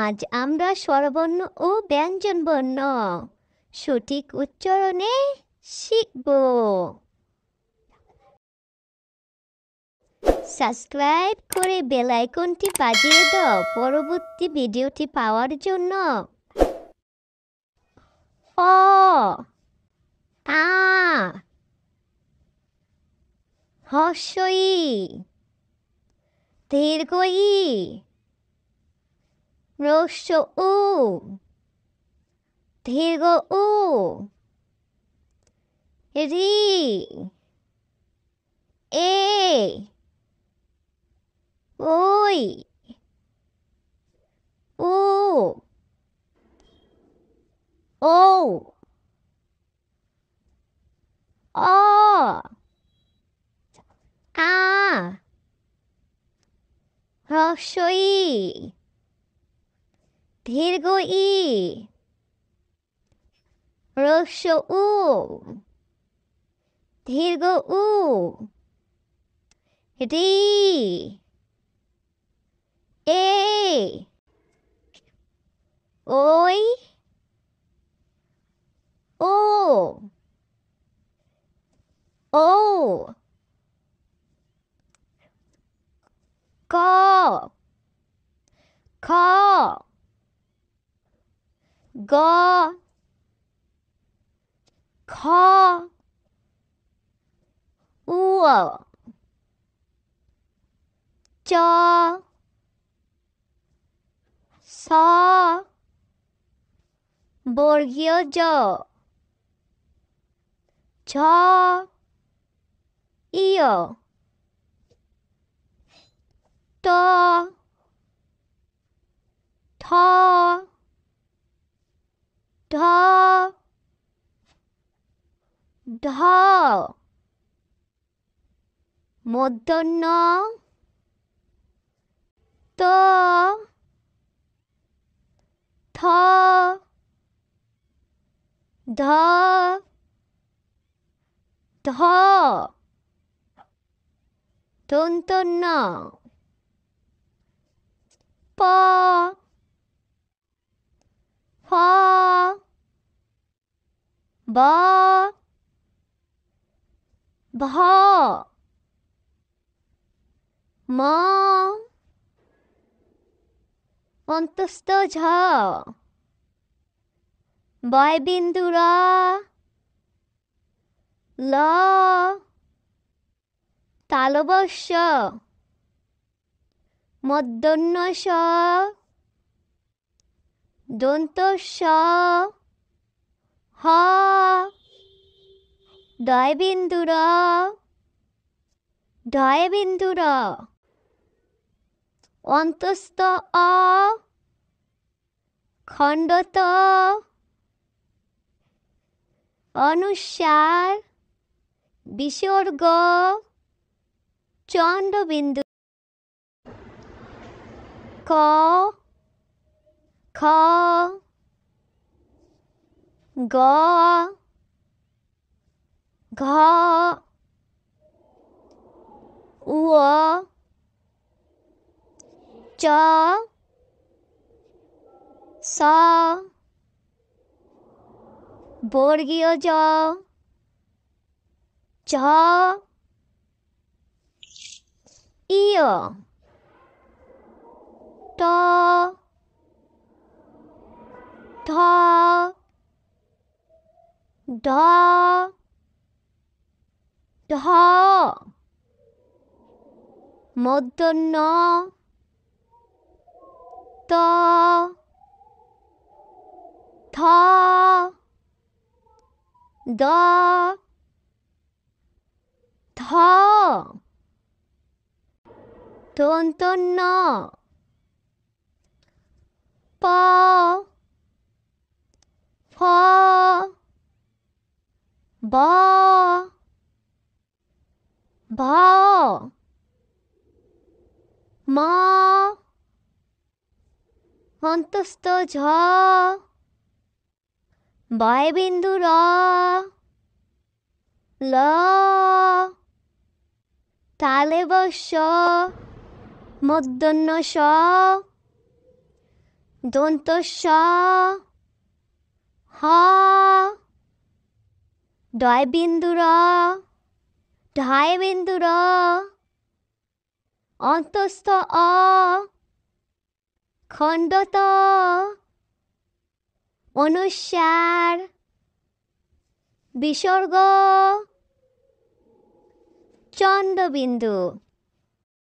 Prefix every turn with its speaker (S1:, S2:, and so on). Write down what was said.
S1: আজ আমরা স্বরবর্ণ ও ব্যঞ্জনবর্ণ সঠিক উচ্চারণে শিখব। সাবস্ক্রাইব করে বেল আইকনটি বাজিয়ে দাও পরবর্তী ভিডিওটি পাওয়ার জন্য। অ আ হর্ষ ই দীর্ঘ ই হ্রস্ব উ দীর্ঘ উ রি এ ওই ও ও অ আ হ্রস্ব ই দীর্ঘ ই হ্রস্ব উ দীর্ঘ উ রি এ ওই ও ও ক খ গ খ উ চ ছ বর্গীয় জ ঝ ইয় ট ঠ ঢ ঢ মূর্ধন্য ত থ ধ ধ দন্তন্য প ফ ব ভ ম অন্তস্থ ঝ বয়বিন্দু র ল তালবস্য মূর্ধন্য ষ দন্ত স হ ডয়বিন্দু র ডয়বিন্দু র অন্তস্থ অ খণ্ডত অনুস্বার বিসর্গ চন্দ্রবিন্দু ক খ গ ঘ উ চ স বর্গীয় জ ঝ ইয় ট ঠ ঢ ঢ মূর্ধন্য ত থ দ ধ দন্তন্য প ফ ব ভ ম অন্তস্থ ঝ বয়বিন্দু র ল তালবস্য মূর্ধন্য ষ দন্ত স হ ডয় বিন্দু র ঢাই বিন্দু র অন্তস্থ অ খণ্ডত অনুস্বার বিসর্গ চন্দ্রবিন্দু।